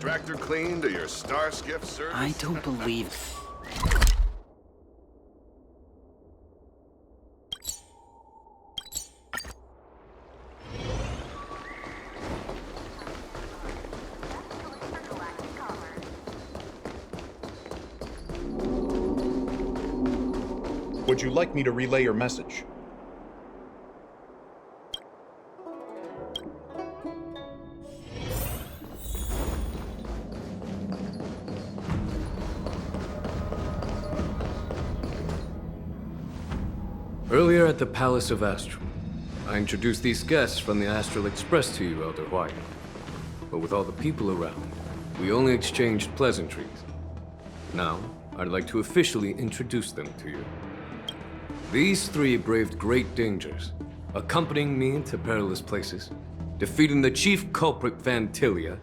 extractor cleaned or your star skiff service? I don't believe... Would you like me to relay your message? Earlier at the Palace of Astral, I introduced these guests from the Astral Express to you, Elder White. But with all the people around, we only exchanged pleasantries. Now, I'd like to officially introduce them to you. These three braved great dangers, accompanying me into perilous places, defeating the chief culprit Vantilia,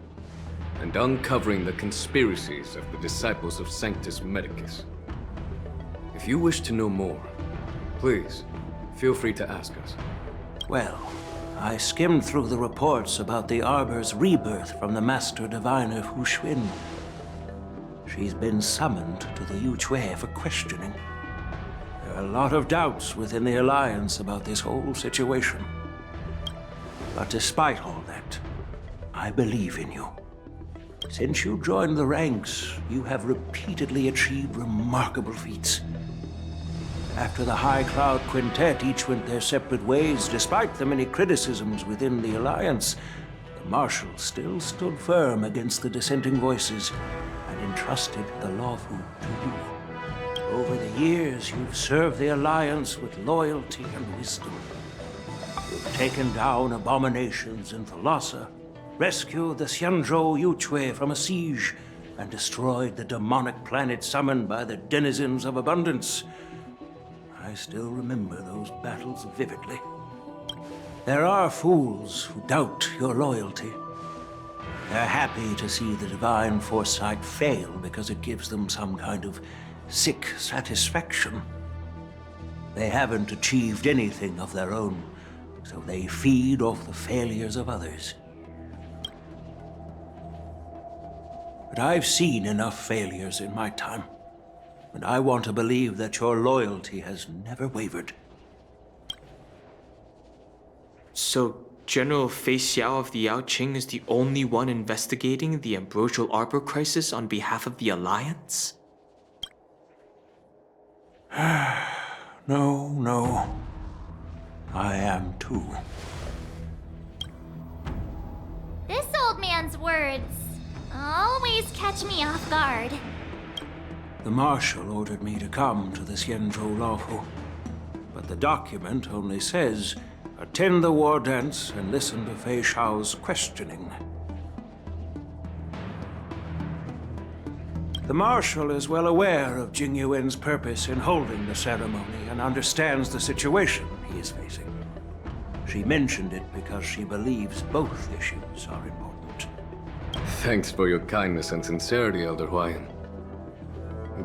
and uncovering the conspiracies of the disciples of Sanctus Medicus. If you wish to know more, please, feel free to ask us. Well, I skimmed through the reports about the Arbor's rebirth from the Master Diviner Hu Xuan. She's been summoned to the Yu Chui for questioning. There are a lot of doubts within the Alliance about this whole situation. But despite all that, I believe in you. Since you joined the ranks, you have repeatedly achieved remarkable feats. After the High Cloud Quintet each went their separate ways, despite the many criticisms within the Alliance, the Marshal still stood firm against the dissenting voices and entrusted the Lawfu to you. Over the years, you've served the Alliance with loyalty and wisdom. You've taken down abominations in Thalassa, rescued the Xianzhou Yu Chui from a siege, and destroyed the demonic planet summoned by the denizens of abundance. I still remember those battles vividly. There are fools who doubt your loyalty. They're happy to see the divine foresight fail because it gives them some kind of sick satisfaction. They haven't achieved anything of their own, so they feed off the failures of others. But I've seen enough failures in my time. And I want to believe that your loyalty has never wavered. So, General Fei Xiao of the Yao Qing is the only one investigating the Ambrosial Arbor crisis on behalf of the Alliance? No. I am too. This old man's words always catch me off guard. The Marshal ordered me to come to the Xianzhou Lawfu, but the document only says, attend the war dance and listen to Fei Xiao's questioning. The Marshal is well aware of Jing Yuan's purpose in holding the ceremony and understands the situation he is facing. She mentioned it because she believes both issues are important. Thanks for your kindness and sincerity, Elder Huayan.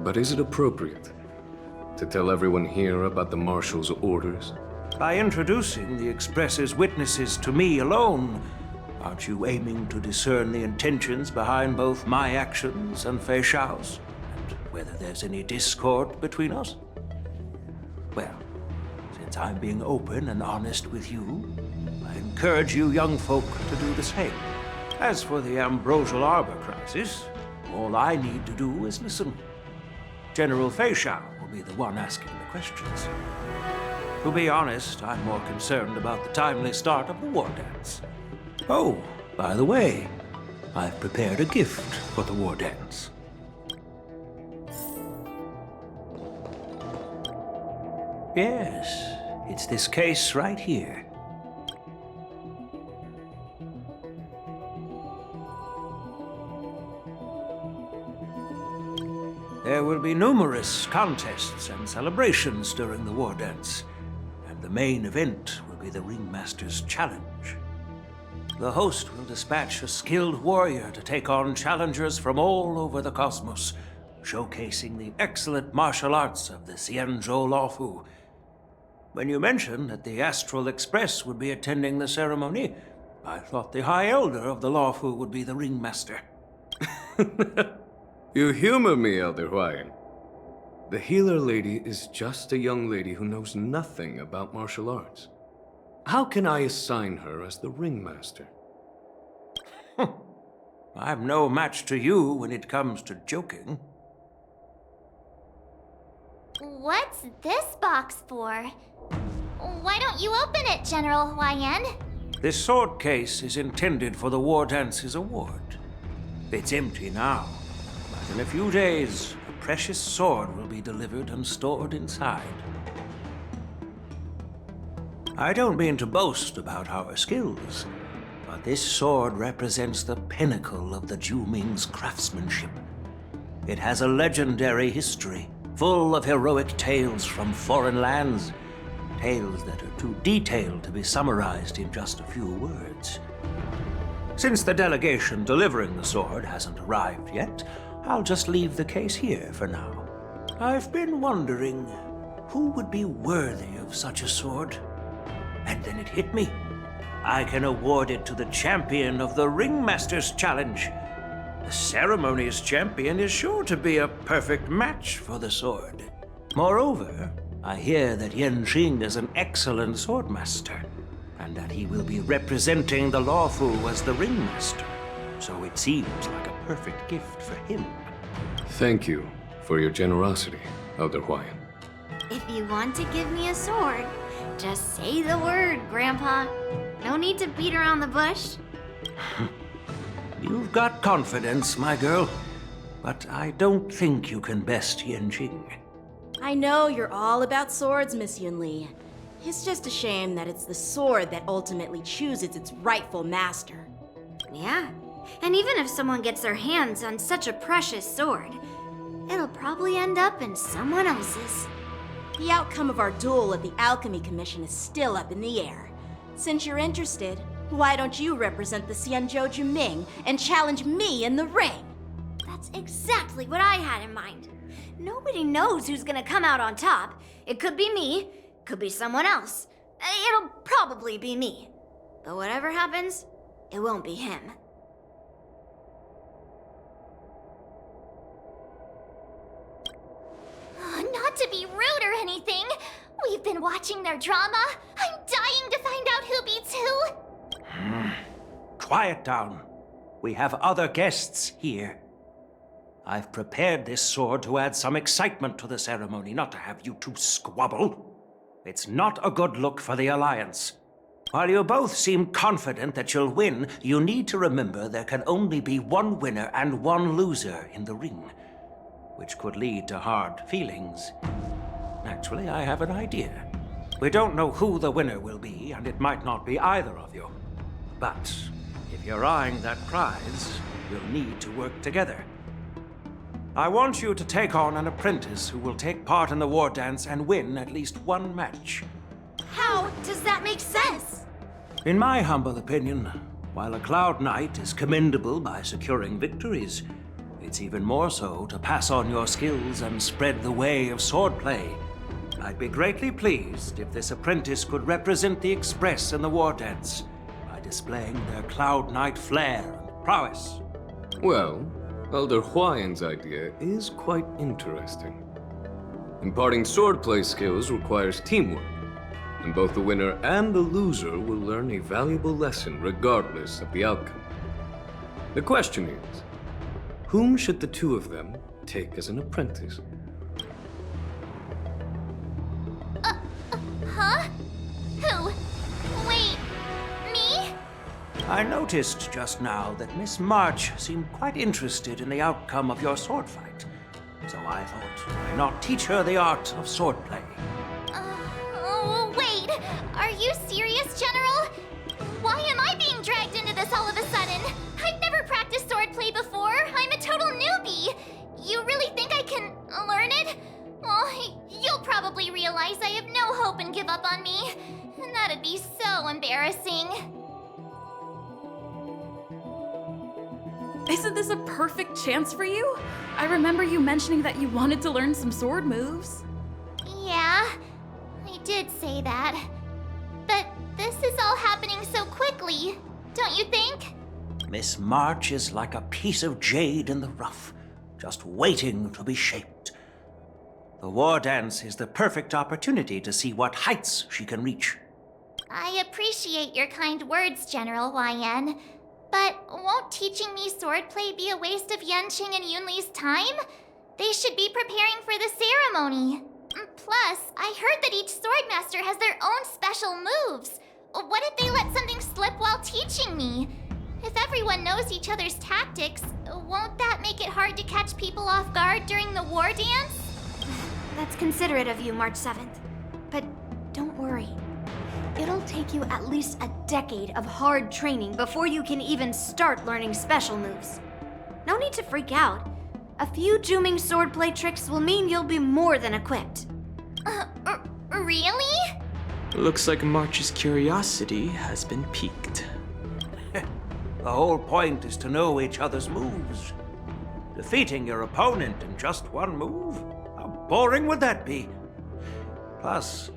But is it appropriate to tell everyone here about the Marshal's orders? By introducing the Express's witnesses to me alone, aren't you aiming to discern the intentions behind both my actions and Fei Xiao's? And whether there's any discord between us? Well, since I'm being open and honest with you, I encourage you young folk to do the same. As for the Ambrosial Arbor crisis, all I need to do is listen. General Fei Xiao will be the one asking the questions. To be honest, I'm more concerned about the timely start of the war dance. Oh, by the way, I've prepared a gift for the war dance. Yes, it's this case right here. There will be numerous contests and celebrations during the war dance, and the main event will be the Ringmaster's Challenge. The host will dispatch a skilled warrior to take on challengers from all over the cosmos, showcasing the excellent martial arts of the Xianzhou Lawfu. When you mentioned that the Astral Express would be attending the ceremony, I thought the High Elder of the Lawfu would be the Ringmaster. You humor me, Elder Huayan. The healer lady is just a young lady who knows nothing about martial arts. How can I assign her as the ringmaster? I'm no match to you when it comes to joking. What's this box for? Why don't you open it, General Huayan? This sword case is intended for the War Dance's award. It's empty now, but in a few days, a precious sword will be delivered and stored inside. I don't mean to boast about our skills, but this sword represents the pinnacle of the Ju-Ming's craftsmanship. It has a legendary history, full of heroic tales from foreign lands, tales that are too detailed to be summarized in just a few words. Since the delegation delivering the sword hasn't arrived yet, I'll just leave the case here for now. I've been wondering who would be worthy of such a sword. And then it hit me. I can award it to the champion of the Ringmaster's Challenge. The ceremony's champion is sure to be a perfect match for the sword. Moreover, I hear that Yanqing is an excellent swordmaster, and that he will be representing the Lawfu as the Ringmaster. So it seems like a perfect gift for him. Thank you for your generosity, Elder Huayan. If you want to give me a sword, just say the word, Grandpa. No need to beat around the bush. You've got confidence, my girl, but I don't think you can best Yanqing. I know you're all about swords, Miss Yunli. It's just a shame that it's the sword that ultimately chooses its rightful master. Yeah, and even if someone gets their hands on such a precious sword, it'll probably end up in someone else's. The outcome of our duel at the Alchemy Commission is still up in the air. Since you're interested, why don't you represent the Xianzhou Juming and challenge me in the ring? That's exactly what I had in mind. Nobody knows who's gonna come out on top. It could be me, could be someone else. It'll probably be me. But whatever happens, it won't be him. Not to be rude or anything. We've been watching their drama. I'm dying to find out who beats who. Quiet down. We have other guests here. I've prepared this sword to add some excitement to the ceremony, not to have you two squabble. It's not a good look for the Alliance. While you both seem confident that you'll win, you need to remember there can only be one winner and one loser in the ring, which could lead to hard feelings. Actually, I have an idea. We don't know who the winner will be, and it might not be either of you. But if you're eyeing that prize, you'll need to work together. I want you to take on an apprentice who will take part in the war dance and win at least one match. How does that make sense? In my humble opinion, while a Cloud Knight is commendable by securing victories, it's even more so to pass on your skills and spread the way of swordplay. I'd be greatly pleased if this apprentice could represent the Express in the war dance by displaying their Cloud Knight flair and prowess. Well, Elder Huayan's idea is quite interesting. Imparting swordplay skills requires teamwork, and both the winner and the loser will learn a valuable lesson regardless of the outcome. The question is, whom should the two of them take as an apprentice? Huh? Who? Wait, me? I noticed just now that Miss March seemed quite interested in the outcome of your sword fight. So I thought, why not teach her the art of swordplay? Oh, wait. Are you serious, General? Why am I being dragged into this all of a sudden? I've never practiced swordplay before. I'm a total newbie. You really think I can learn it? Well, you'll probably realize I have no hope and give up on me. And that'd be so embarrassing. Isn't this a perfect chance for you? I remember you mentioning that you wanted to learn some sword moves. Yeah, I did say that. But this is all happening so quickly, don't you think? Miss March is like a piece of jade in the rough, just waiting to be shaped. The war dance is the perfect opportunity to see what heights she can reach. I appreciate your kind words, General YN. But won't teaching me swordplay be a waste of Yanqing and Yunli's time? They should be preparing for the ceremony. Plus, I heard that each swordmaster has their own special moves. What if they let something slip while teaching me? If everyone knows each other's tactics, won't that make it hard to catch people off guard during the war dance? That's considerate of you, March 7th. But don't worry. It'll take you at least a decade of hard training before you can even start learning special moves. No need to freak out. A few Juming swordplay tricks will mean you'll be more than equipped. Really? Looks like March's curiosity has been piqued. The whole point is to know each other's moves. Defeating your opponent in just one move? How boring would that be? Plus,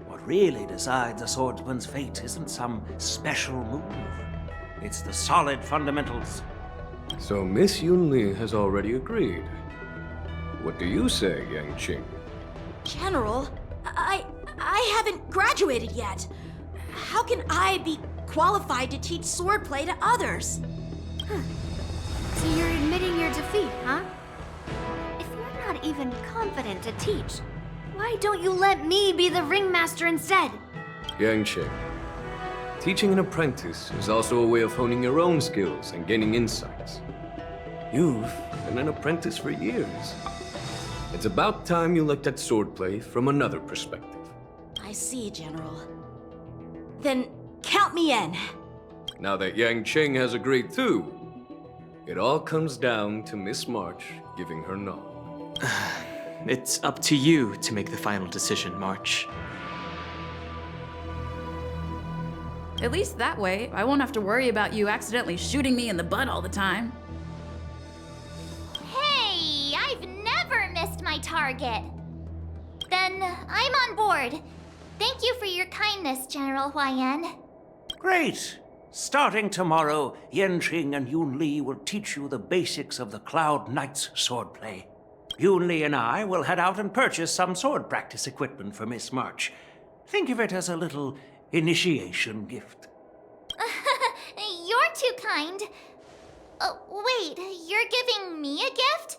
what really decides a swordsman's fate isn't some special move. It's the solid fundamentals. So Miss Yunli has already agreed. What do you say, Yanqing? General, I haven't graduated yet. How can I be qualified to teach swordplay to others? So you're admitting your defeat, huh? If you're not even confident to teach, why don't you let me be the ringmaster instead? Yanqing, teaching an apprentice is also a way of honing your own skills and gaining insights. You've been an apprentice for years. It's about time you looked at swordplay from another perspective. I see, General. Then count me in. Now that Yanqing has agreed too, it all comes down to Miss March giving her nod. It's up to you to make the final decision, March. At least that way, I won't have to worry about you accidentally shooting me in the butt all the time. Hey, I've never missed my target. Then I'm on board. Thank you for your kindness, General YN. Great! Starting tomorrow, Yanqing and Yunli will teach you the basics of the Cloud Knight's swordplay. Yunli and I will head out and purchase some sword practice equipment for Miss March. Think of it as a little initiation gift. You're too kind. Wait, you're giving me a gift?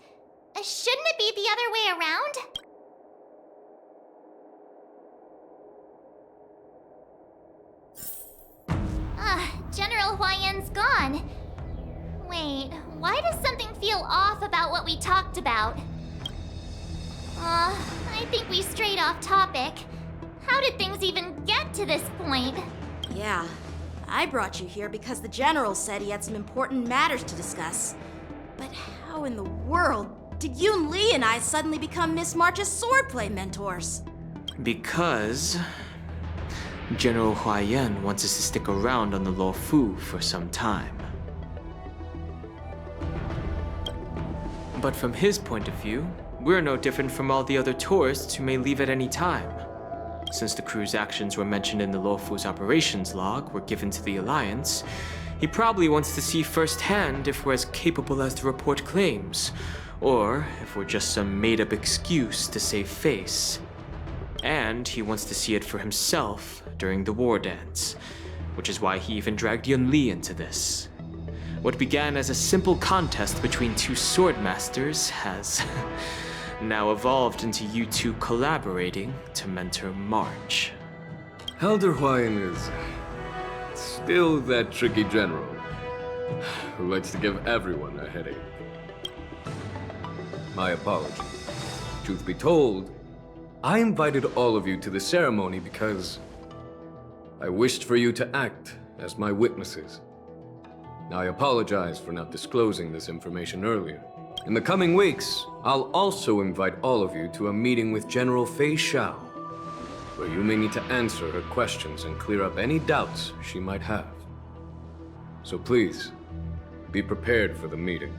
Shouldn't it be the other way around? General YN's gone. Wait, why does something feel off about what we talked about? I think we strayed off topic. How did things even get to this point? Yeah, I brought you here because the General said he had some important matters to discuss. But how in the world did Yunli and I suddenly become Miss March's swordplay mentors? Because General Huayan wants us to stick around on the Luofu for some time. But from his point of view, we're no different from all the other tourists who may leave at any time. Since the crew's actions were mentioned in the Luofu's operations log were given to the Alliance, he probably wants to see firsthand if we're as capable as the report claims, or if we're just some made-up excuse to save face. And he wants to see it for himself during the war dance, which is why he even dragged Yunli into this. What began as a simple contest between two swordmasters has now evolved into you two collaborating to mentor March. Elder Huayan is still that tricky general who likes to give everyone a headache. My apologies. Truth be told, I invited all of you to the ceremony because I wished for you to act as my witnesses. I apologize for not disclosing this information earlier. In the coming weeks, I'll also invite all of you to a meeting with General Fei Xiao, where you may need to answer her questions and clear up any doubts she might have. So please, be prepared for the meeting.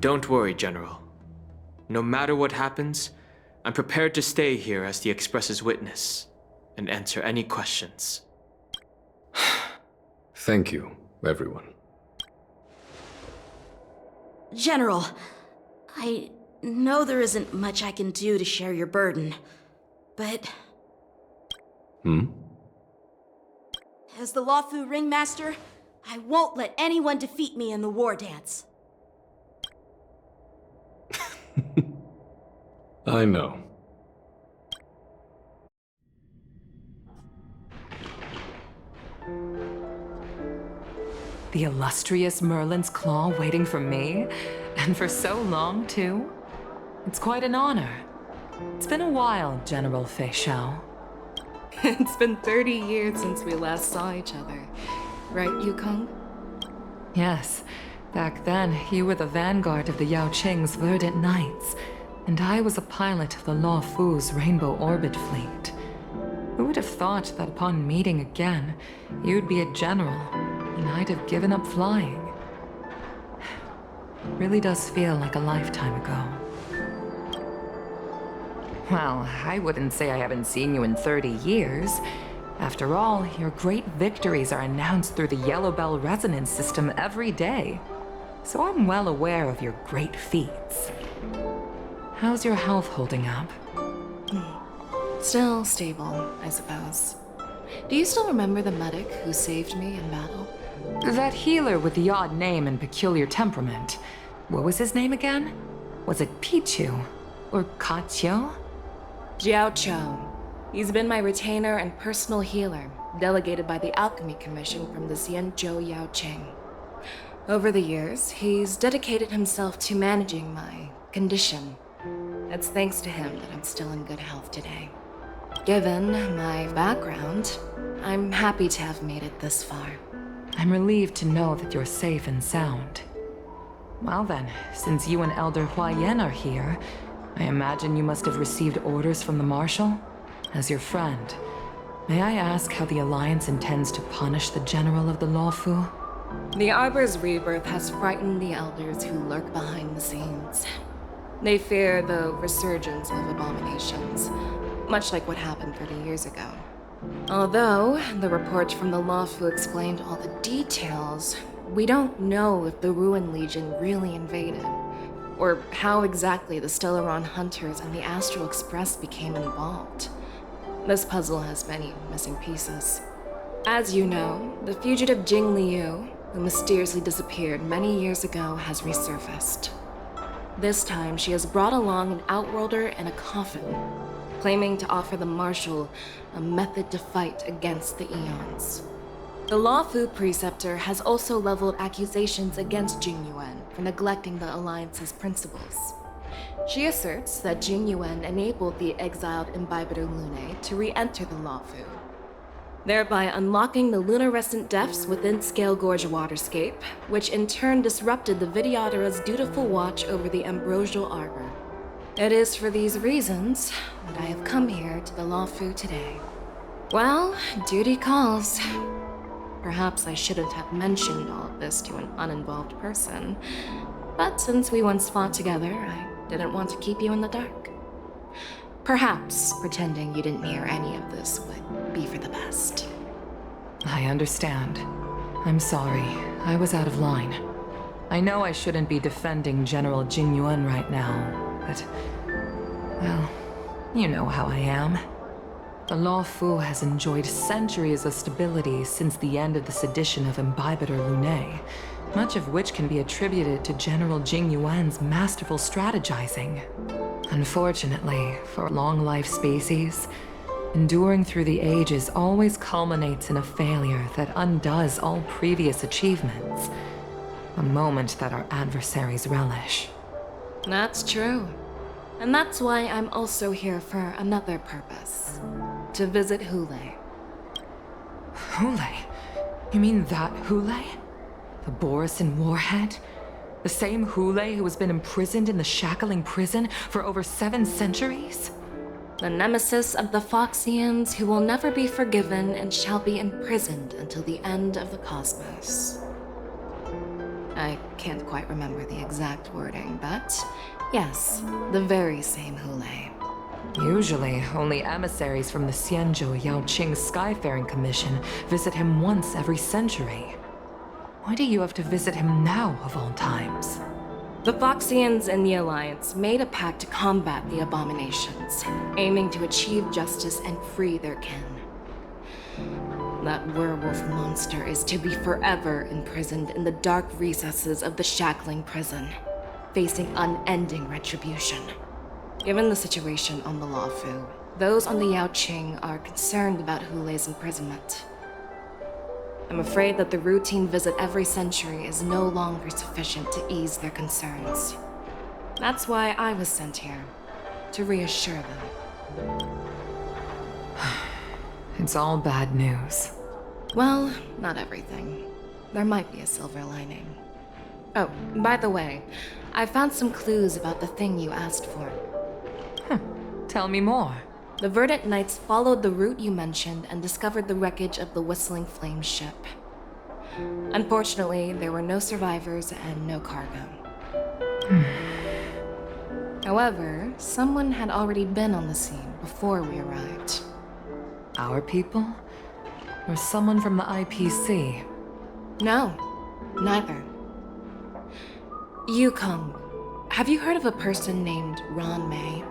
Don't worry, General. No matter what happens, I'm prepared to stay here as the Express's witness. and answer any questions. Thank you, everyone. General, I know there isn't much I can do to share your burden, but as the Lawfu Ringmaster, I won't let anyone defeat me in the war dance. I know. The illustrious Merlin's Claw waiting for me? And for so long, too? It's quite an honor. It's been a while, General Fei Shao. It's been 30 years since we last saw each other. Right, Yukong? Yes. Back then, you were the vanguard of the Yao Qing's Verdant Knights, and I was a pilot of the Law Fu's Rainbow Orbit Fleet. Who would have thought that upon meeting again, you'd be a general, and I'd have given up flying? Really does feel like a lifetime ago. Well, I wouldn't say I haven't seen you in 30 years. After all, your great victories are announced through the Yellow Bell Resonance System every day. So I'm well aware of your great feats. How's your health holding up? Still stable, I suppose. Do you still remember the medic who saved me in battle? That healer with the odd name and peculiar temperament. What was his name again? Was it Pichu? Or Kachio? Jiao Cho. He's been my retainer and personal healer, delegated by the Alchemy Commission from the Xianzhou Yao Qing. Over the years, he's dedicated himself to managing my condition. It's thanks to him that I'm still in good health today. Given my background, I'm happy to have made it this far. I'm relieved to know that you're safe and sound. Well then, since you and Elder Huayan are here, I imagine you must have received orders from the Marshal? As your friend, may I ask how the Alliance intends to punish the General of the Lawfu? The Arbor's rebirth has frightened the elders who lurk behind the scenes. They fear the resurgence of abominations, much like what happened 30 years ago. Although the report from the Lawfu explained all the details, we don't know if the Ruin Legion really invaded, or how exactly the Stellaron Hunters and the Astral Express became involved. This puzzle has many missing pieces. As you know, the fugitive Jing Liu, who mysteriously disappeared many years ago, has resurfaced. This time, she has brought along an outworlder and a coffin, claiming to offer the Marshal a method to fight against the Eons. The Lawfu Preceptor has also leveled accusations against Jing Yuan for neglecting the Alliance's principles. She asserts that Jing Yuan enabled the exiled Imbibitor Lunae to re-enter the Lawfu, thereby unlocking the lunarescent depths within Scale Gorge Waterscape, which in turn disrupted the Vidyadhara's dutiful watch over the Ambrosial Arbor. It is for these reasons that I have come here to the Lawfu today. Well, duty calls. Perhaps I shouldn't have mentioned all of this to an uninvolved person, but since we once fought together, I didn't want to keep you in the dark. Perhaps pretending you didn't hear any of this would be for the best. I understand. I'm sorry. I was out of line. I know I shouldn't be defending General Jing Yuan right now, but... well, you know how I am. The Lawfu has enjoyed centuries of stability since the end of the sedition of Imbibitor Lunae, much of which can be attributed to General Jing Yuan's masterful strategizing. Unfortunately, for long-life species, enduring through the ages always culminates in a failure that undoes all previous achievements. A moment that our adversaries relish. That's true. And that's why I'm also here for another purpose. To visit Hule. Hule? You mean that Hule? The Borisin warhead? The same Hule who has been imprisoned in the Shackling prison for over 7 centuries? The nemesis of the Foxians who will never be forgiven and shall be imprisoned until the end of the cosmos. I can't quite remember the exact wording, but yes, the very same Hule. Usually, only emissaries from the Xianzhou Yaoqing Skyfaring Commission visit him once every century. Why do you have to visit him now, of all times? The Foxians and the Alliance made a pact to combat the abominations, aiming to achieve justice and free their kin. That werewolf monster is to be forever imprisoned in the dark recesses of the shackling prison, facing unending retribution. Given the situation on the Luofu, those on the Yaoqing are concerned about Hulei's imprisonment. I'm afraid that the routine visit every century is no longer sufficient to ease their concerns. That's why I was sent here, to reassure them. It's all bad news. Well, not everything. There might be a silver lining. Oh, by the way, I found some clues about the thing you asked for. Tell me more. The Verdant Knights followed the route you mentioned and discovered the wreckage of the Whistling Flame ship. Unfortunately, there were no survivors and no cargo. However, someone had already been on the scene before we arrived. Our people? Or someone from the IPC? No, neither. Yukong, have you heard of a person named Ron May?